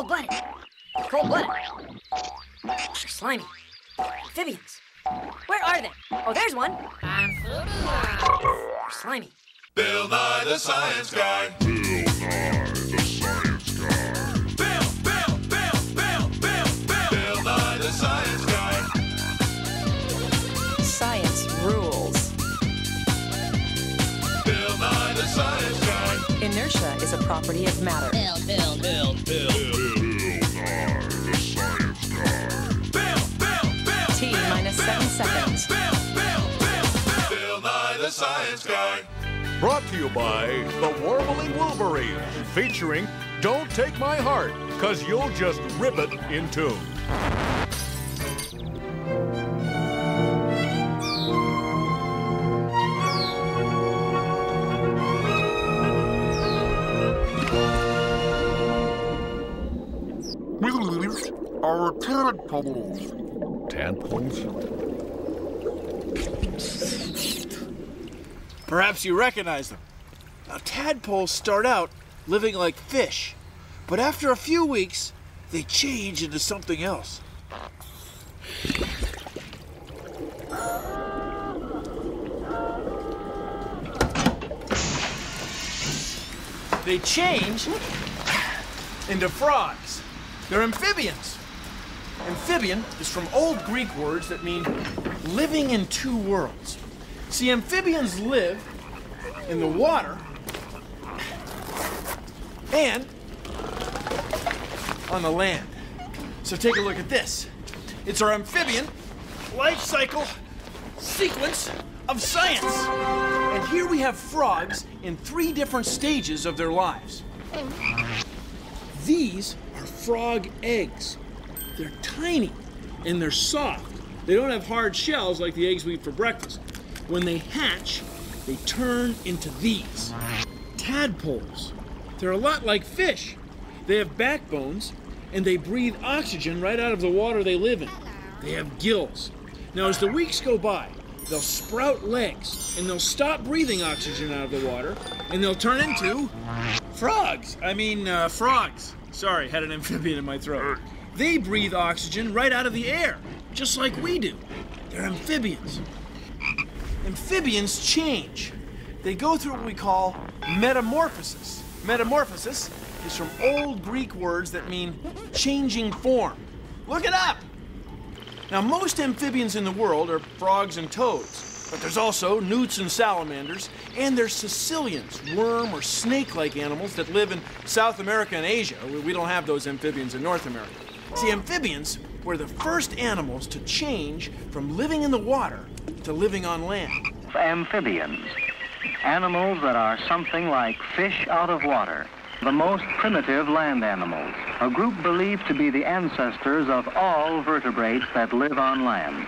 Cold-blooded. Cold-blooded. They're slimy. Amphibians. Where are they? Oh, there's one. They're slimy. Bill Nye the Science Guy. Bill Nye the Science Guy. Bill Nye the Science Guy. Science rules. Bill Nye the Science Guy. Inertia is a property of matter. Bill Nye the Science Guy. T minus 7 seconds. Bill Nye the Science Guy. Brought to you by the Warbling Wolverine, featuring Don't Take My Heart, 'cause you'll just rip it in two. These are tadpoles. Tadpoles? Perhaps you recognize them. Now, tadpoles start out living like fish, but after a few weeks, they change into something else. They change into frogs. They're amphibians. Amphibian is from old Greek words that mean living in two worlds. See, amphibians live in the water and on the land. So take a look at this. It's our amphibian life cycle sequence of science. And here we have frogs in 3 different stages of their lives. These are frog eggs. They're tiny and they're soft. They don't have hard shells like the eggs we eat for breakfast. When they hatch, they turn into these, tadpoles. They're a lot like fish. They have backbones and they breathe oxygen right out of the water they live in. They have gills. Now, as the weeks go by, they'll sprout legs and they'll stop breathing oxygen out of the water and they'll turn into frogs. Frogs. Sorry, had an amphibian in my throat. They breathe oxygen right out of the air, just like we do. They're amphibians. Amphibians change. They go through what we call metamorphosis. Metamorphosis is from old Greek words that mean changing form. Look it up! Now, most amphibians in the world are frogs and toads, but there's also newts and salamanders, and there's caecilians, worm or snake-like animals that live in South America and Asia. We don't have those amphibians in North America. See, amphibians were the first animals to change from living in the water to living on land. Amphibians, animals that are something like fish out of water, the most primitive land animals, a group believed to be the ancestors of all vertebrates that live on land.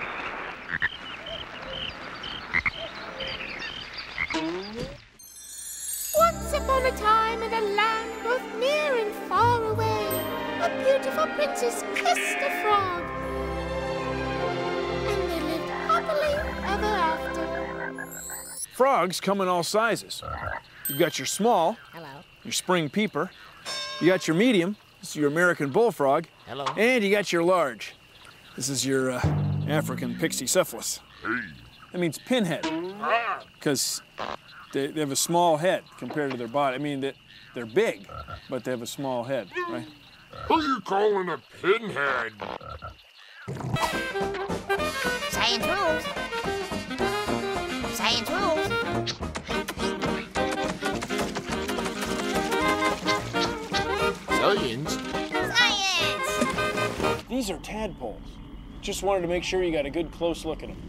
Once upon a time in a land both near and far away, a beautiful princess kissed a frog. And they lived happily ever after. Frogs come in all sizes. You've got your small, Hello. your spring peeper. You got your medium, this is your American bullfrog. Hello. And you got your large. This is your African pixie-cephalus. That means pinhead, because they have a small head compared to their body. I mean, they're big, but they have a small head, right? Who you calling a pinhead? Science rules. Science rules. Science? Science! These are tadpoles. Just wanted to make sure you got a good close look at them.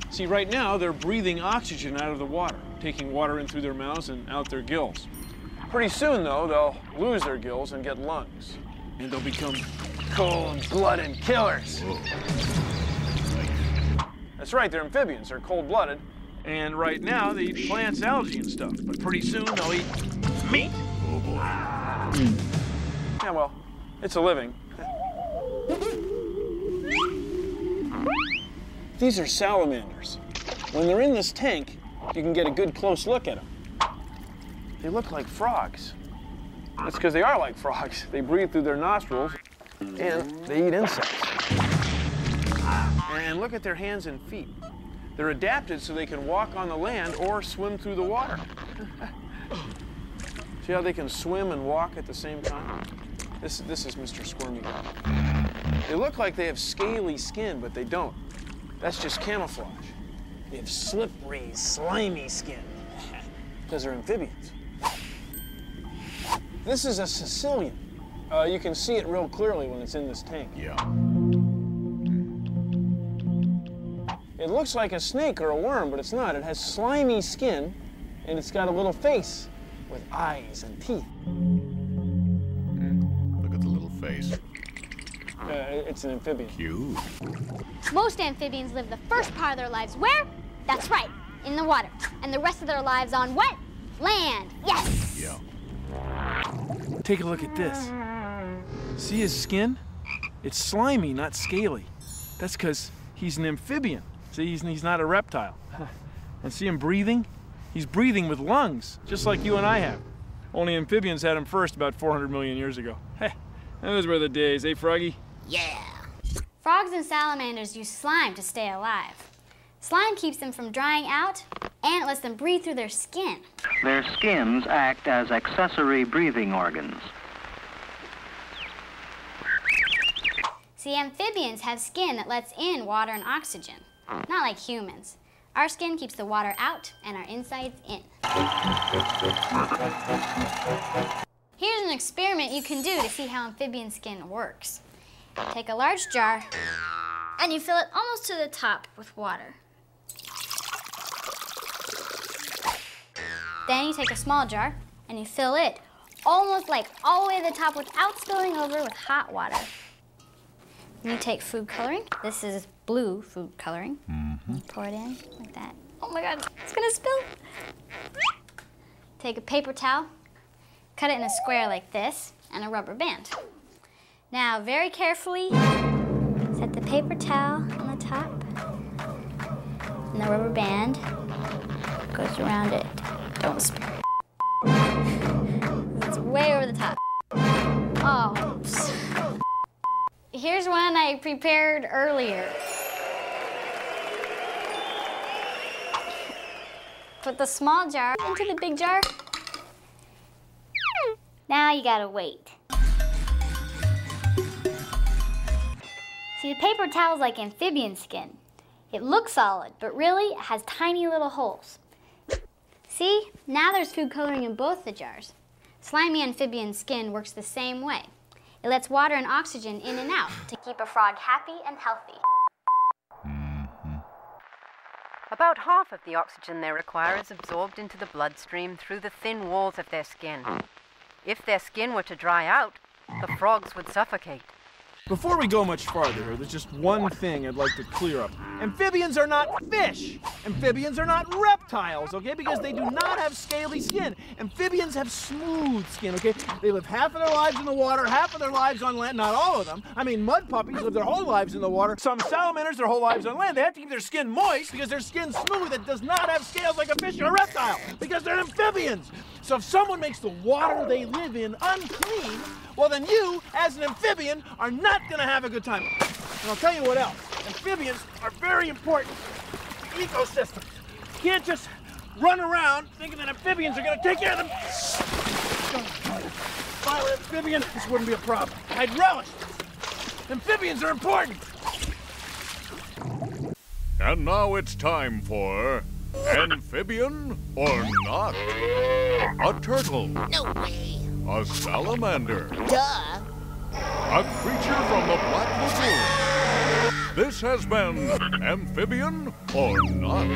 See, right now, they're breathing oxygen out of the water, taking water in through their mouths and out their gills. Pretty soon, though, they'll lose their gills and get lungs. And they'll become cold-blooded killers. That's right, they're amphibians. They're cold-blooded. And right now, they eat plants, algae, and stuff. But pretty soon, they'll eat meat. Oh, boy. Yeah, well, it's a living. These are salamanders. When they're in this tank, you can get a good close look at them. They look like frogs. That's because they are like frogs. They breathe through their nostrils, and they eat insects. And look at their hands and feet. They're adapted so they can walk on the land or swim through the water. See how they can swim and walk at the same time? This is Mr. Squirmy. They look like they have scaly skin, but they don't. That's just camouflage. They have slippery, slimy skin because they're amphibians. This is a Sicilian. You can see it real clearly when it's in this tank. Yeah. It looks like a snake or a worm, but it's not. It has slimy skin, and it's got a little face with eyes and teeth. Look at the little face. It's an amphibian. Cute. Most amphibians live the first part of their lives where? That's right, in the water. And the rest of their lives on what? Land. Yes! Yeah. Take a look at this. See his skin? It's slimy, not scaly. That's because he's an amphibian. See, he's not a reptile. And see him breathing? He's breathing with lungs, just like you and I have. Only amphibians had them first about 400 million years ago. Hey, those were the days, eh, Froggy? Yeah. Frogs and salamanders use slime to stay alive. Slime keeps them from drying out, and it lets them breathe through their skin. Their skins act as accessory breathing organs. See, amphibians have skin that lets in water and oxygen, not like humans. Our skin keeps the water out and our insides in. Here's an experiment you can do to see how amphibian skin works. Take a large jar and you fill it almost to the top with water. Then you take a small jar and you fill it almost like all the way to the top without spilling over with hot water. Then you take food coloring. This is blue food coloring. Pour it in like that. Oh my God, it's gonna spill. Take a paper towel, cut it in a square like this, and a rubber band. Now, very carefully, set the paper towel on the top, and the rubber band goes around it. Don't spill. It's way over the top. Oh, oops. Here's one I prepared earlier. Put the small jar into the big jar. Now you gotta wait. See, the paper towel's like amphibian skin. It looks solid, but really it has tiny little holes. See, now there's food coloring in both the jars. Slimy amphibian skin works the same way. It lets water and oxygen in and out to keep a frog happy and healthy. About half of the oxygen they require is absorbed into the bloodstream through the thin walls of their skin. If their skin were to dry out, the frogs would suffocate. Before we go much farther, there's just one thing I'd like to clear up. Amphibians are not fish. Amphibians are not reptiles, okay? Because they do not have scaly skin. Amphibians have smooth skin, okay? They live half of their lives in the water, half of their lives on land. Not all of them. I mean, mud puppies live their whole lives in the water. Some salamanders their whole lives on land. They have to keep their skin moist because their skin's smooth. It does not have scales like a fish or a reptile because they're amphibians. So if someone makes the water they live in unclean, well then you, as an amphibian, are not gonna have a good time. And I'll tell you what else. Amphibians are very important to ecosystems. You can't just run around thinking that amphibians are gonna take care of them. If I were an amphibian, this wouldn't be a problem. I'd relish this. Amphibians are important. And now it's time for Amphibian or Not. A turtle. No way. A salamander. Duh. A creature from the Black Lagoon. This has been Amphibian or Not.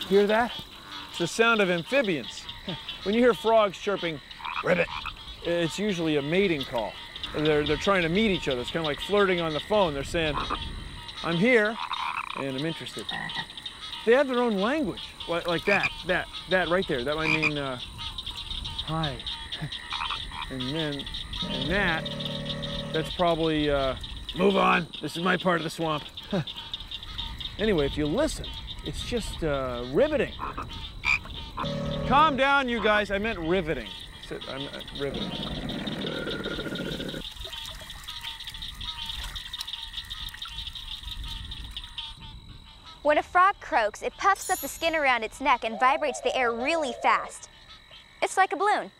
Hear that? It's the sound of amphibians. When you hear frogs chirping, ribbit, it's usually a mating call. They're trying to meet each other. It's kind of like flirting on the phone. They're saying, I'm here and I'm interested. They have their own language, like that right there. That might mean hi. And that's probably move on. This is my part of the swamp. Anyway, if you listen, it's just riveting. Calm down, you guys. I meant riveting. I meant riveting. When a frog croaks, it puffs up the skin around its neck and vibrates the air really fast. It's like a balloon.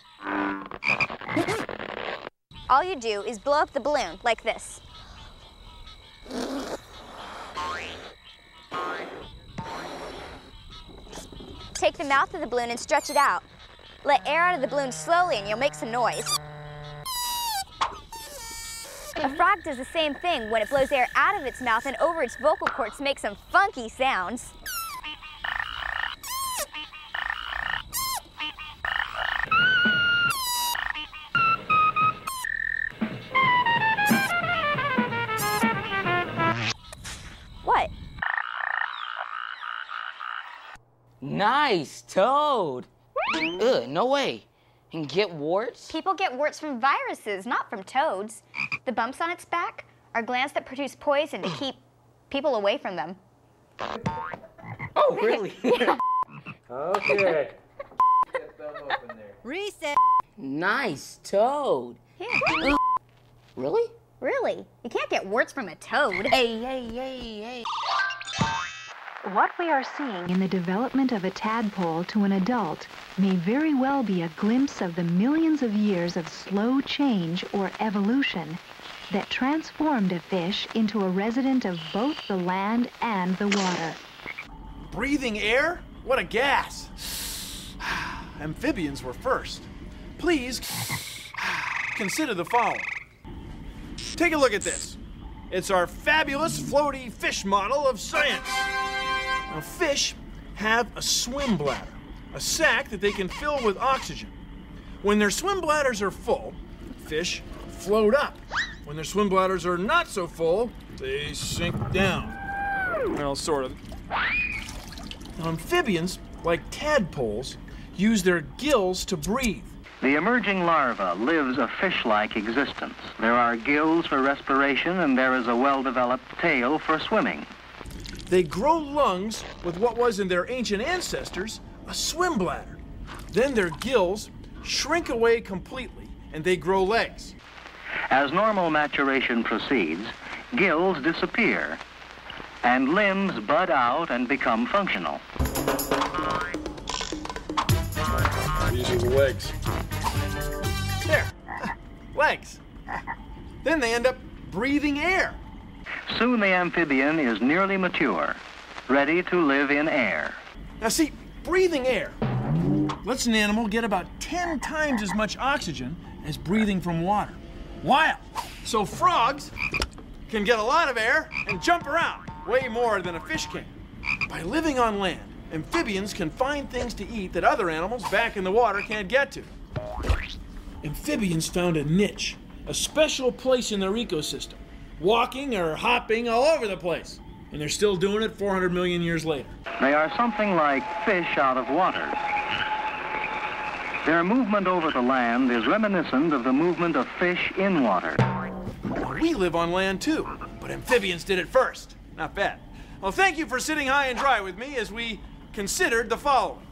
All you do is blow up the balloon like this. Take the mouth of the balloon and stretch it out. Let air out of the balloon slowly and you'll make some noise. A frog does the same thing when it blows air out of its mouth and over its vocal cords to make some funky sounds. What? Nice, Toad. Ugh, no way. And get warts? People get warts from viruses, not from toads. The bumps on its back are glands that produce poison to keep people away from them. Oh, really? Yeah. Okay. Reset. Nice, Toad. Yeah. Really? Really? You can't get warts from a toad. Hey. What we are seeing in the development of a tadpole to an adult may very well be a glimpse of the millions of years of slow change or evolution that transformed a fish into a resident of both the land and the water. Breathing air? What a gas! Amphibians were first. Please consider the following. Take a look at this. It's our fabulous floaty fish model of science. Now, fish have a swim bladder, a sac that they can fill with oxygen. When their swim bladders are full, fish float up. When their swim bladders are not so full, they sink down. Well, sort of. Now, amphibians, like tadpoles, use their gills to breathe. The emerging larva lives a fish-like existence. There are gills for respiration, and there is a well-developed tail for swimming. They grow lungs with what was in their ancient ancestors a swim bladder. Then their gills shrink away completely, and they grow legs. As normal maturation proceeds, gills disappear, and limbs bud out and become functional. These are the legs. There, legs. Then they end up breathing air. Soon the amphibian is nearly mature, ready to live in air. Now see, breathing air lets an animal get about 10 times as much oxygen as breathing from water. Wild. So frogs can get a lot of air and jump around way more than a fish can. By living on land, amphibians can find things to eat that other animals back in the water can't get to. Amphibians found a niche, a special place in their ecosystem, walking or hopping all over the place. And they're still doing it 400 million years later. They are something like fish out of water. Their movement over the land is reminiscent of the movement of fish in water. Well, we live on land too, but amphibians did it first. Not bad. Well, thank you for sitting high and dry with me as we considered the following.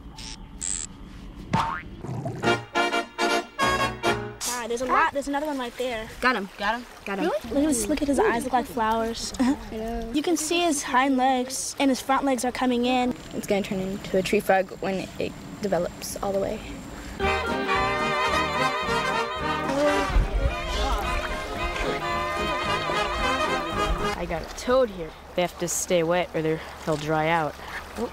There's a lot. There's another one right there. Got him. Really? Look at his eyes. Look like flowers. You can see his hind legs and his front legs are coming in. It's going to turn into a tree frog when it develops all the way. I got a toad here. They have to stay wet or they'll dry out. Oh.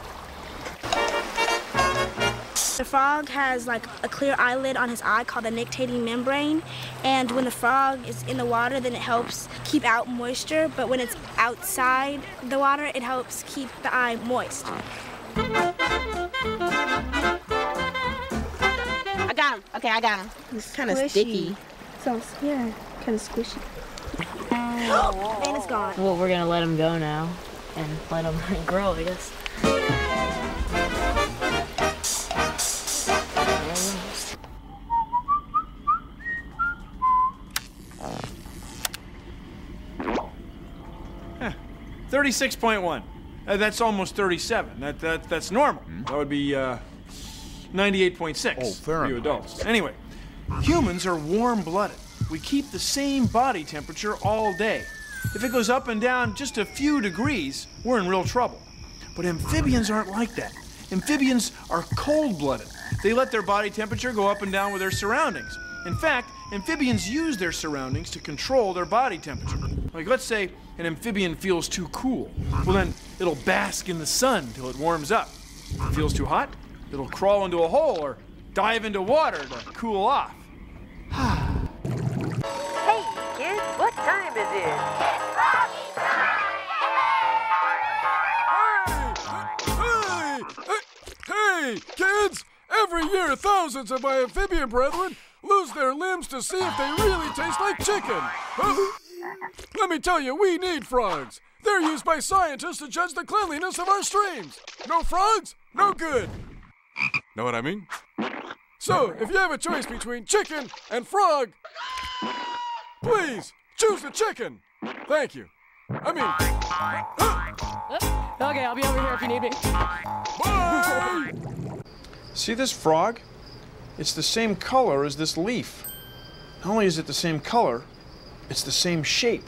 The frog has like a clear eyelid on his eye called the nictitating membrane, and when the frog is in the water, then it helps keep out moisture, but when it's outside the water, it helps keep the eye moist. I got him. Okay, I got him. It's kind of sticky. Sounds, yeah, kind of squishy. And it's gone. Well, we're gonna let him go now and let him grow, I guess. Huh. 36.1. That's almost 37. That's normal. That would be 98.6 for you adults. Anyway, humans are warm-blooded. We keep the same body temperature all day. If it goes up and down just a few degrees, we're in real trouble. But amphibians aren't like that. Amphibians are cold-blooded. They let their body temperature go up and down with their surroundings. In fact, amphibians use their surroundings to control their body temperature. Like, let's say an amphibian feels too cool. Well, then it'll bask in the sun till it warms up. If it feels too hot, it'll crawl into a hole or dive into water to cool off. Hey, kids, what time is it? Hey, kids! Every year, thousands of my amphibian brethren lose their limbs to see if they really taste like chicken. Huh? Let me tell you, we need frogs. They're used by scientists to judge the cleanliness of our streams. No frogs, no good. Know what I mean? So, if you have a choice between chicken and frog, please choose the chicken. Thank you. I mean... Okay, I'll be over here if you need me. Bye! See this frog? It's the same color as this leaf. Not only is it the same color, it's the same shape.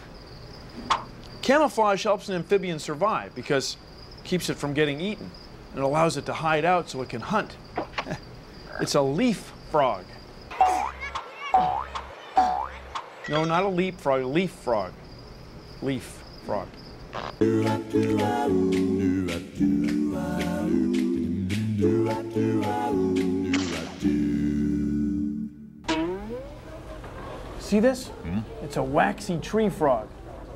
Camouflage helps an amphibian survive because it keeps it from getting eaten and it allows it to hide out so it can hunt. It's a leaf frog. No, not a leapfrog, a leaf frog. Leaf frog. See this? It's a waxy tree frog.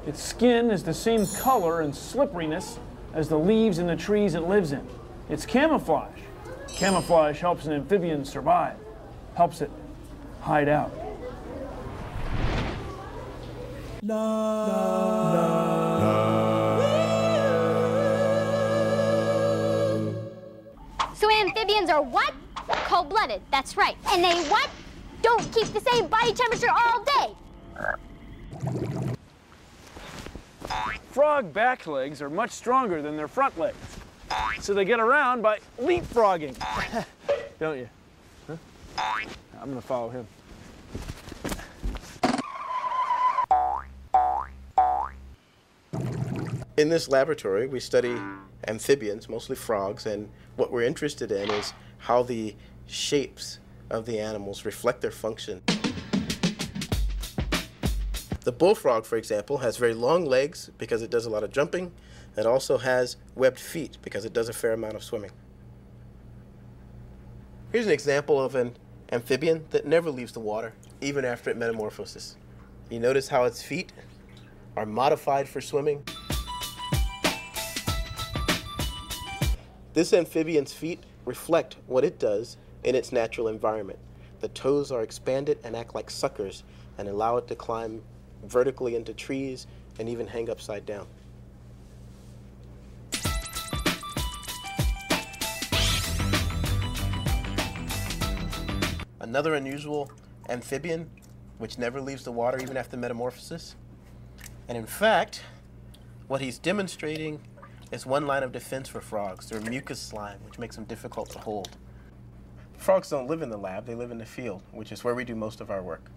Its skin is the same color and slipperiness as the leaves in the trees it lives in. It's camouflage. Camouflage helps an amphibian survive, helps it hide out. So amphibians are what? Cold-blooded, that's right. And they what? Don't keep the same body temperature all day. Frog back legs are much stronger than their front legs. So they get around by leapfrogging. Don't you? Huh? I'm gonna follow him. In this laboratory, we study amphibians, mostly frogs, and what we're interested in is how the shapes of the animals reflect their function. The bullfrog, for example, has very long legs because it does a lot of jumping. It also has webbed feet because it does a fair amount of swimming. Here's an example of an amphibian that never leaves the water, even after it metamorphoses. You notice how its feet are modified for swimming? This amphibian's feet reflect what it does in its natural environment. The toes are expanded and act like suckers and allow it to climb vertically into trees and even hang upside down. Another unusual amphibian which never leaves the water even after metamorphosis. And in fact, what he's demonstrating is one line of defense for frogs. They're mucus slime, which makes them difficult to hold. Frogs don't live in the lab, they live in the field, which is where we do most of our work.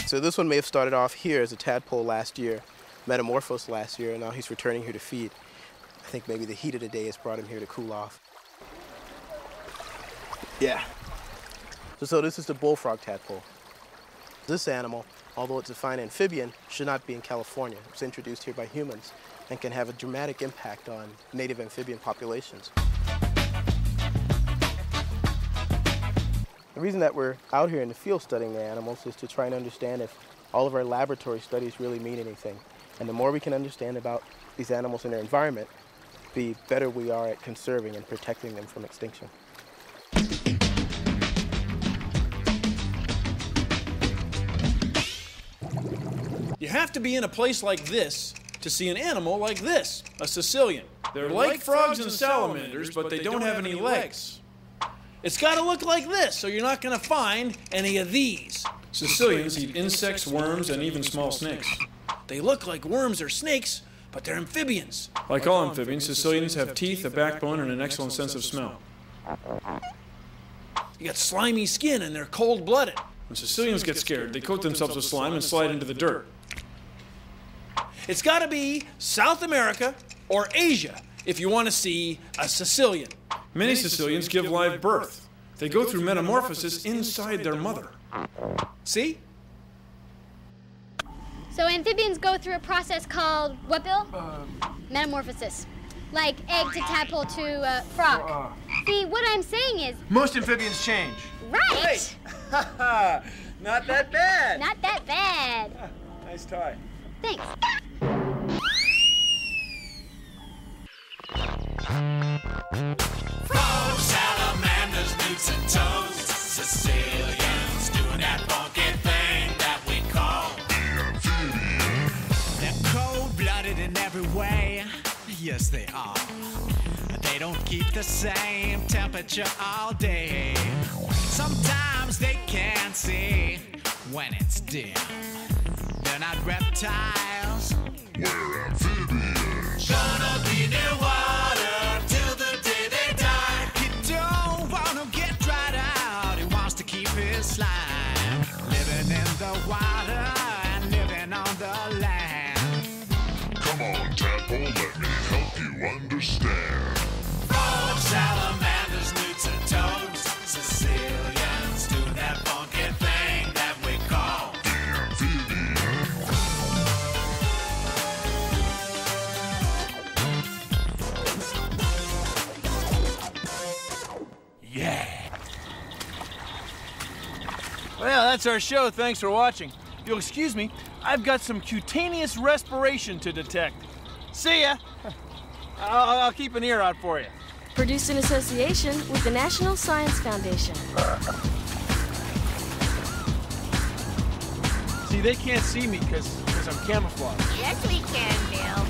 So this one may have started off here as a tadpole last year, metamorphosed last year, and now he's returning here to feed. I think maybe the heat of the day has brought him here to cool off. Yeah. So this is the bullfrog tadpole. This animal, although it's a fine amphibian, should not be in California. It was introduced here by humans and can have a dramatic impact on native amphibian populations. The reason that we're out here in the field studying the animals is to try and understand if all of our laboratory studies really mean anything. And the more we can understand about these animals and their environment, the better we are at conserving and protecting them from extinction. You have to be in a place like this to see an animal like this, a Sicilian. They're like frogs and salamanders, but they don't have any legs. It's got to look like this, so you're not going to find any of these. Caecilians eat insects, worms, and even small snakes. They look like worms or snakes, but they're amphibians. Like all amphibians, Caecilians have teeth, a backbone, and an excellent sense of smell. They got slimy skin and they're cold-blooded. When Caecilians get scared, they coat themselves with slime and slide into the dirt. It's got to be South America or Asia if you want to see a Caecilian. Many Caecilians give live birth. They go through metamorphosis inside their mother. See? So amphibians go through a process called what, Bill? Metamorphosis. Like egg to tadpole to frog. See, what I'm saying is... Most amphibians change. Right! Not that bad. Not that bad. Nice tie. Thanks. Frogs, salamanders, newts and toads, Sicilians doing that funky thing that we call amphibians. They're cold-blooded in every way. Yes, they are. They don't keep the same temperature all day. Sometimes they can't see when it's dim. They're not reptiles. We're amphibians. Gonna be near water till the day they die. He don't wanna get dried out. He wants to keep his slime. Living in the water and living on the land. Come on, tadpole, let me help you understand. Frogs, salamanders, newts and toads, Sicilians do that funky thing that we call amphibians. Yeah. Well, that's our show. Thanks for watching. If you'll excuse me, I've got some cutaneous respiration to detect. See ya. I'll keep an ear out for you. Produced in association with the National Science Foundation. See, they can't see me because I'm camouflaged. Yes, we can, Bill.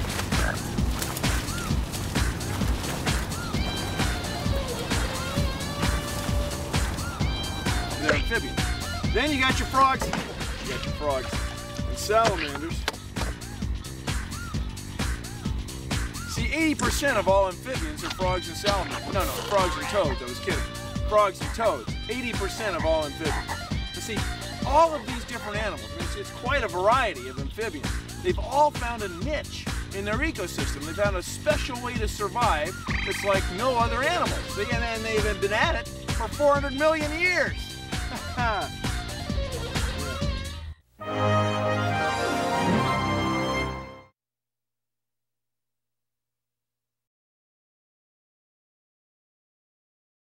They're amphibians. Then you got your frogs. And salamanders. See, 80% of all amphibians are frogs and salamanders. No, frogs and toads. I was kidding. Frogs and toads. 80% of all amphibians. But see, all of these different animals, it's quite a variety of amphibians. They've all found a niche in their ecosystem. They found a special way to survive that's like no other animals. And they've been at it for 400 million years.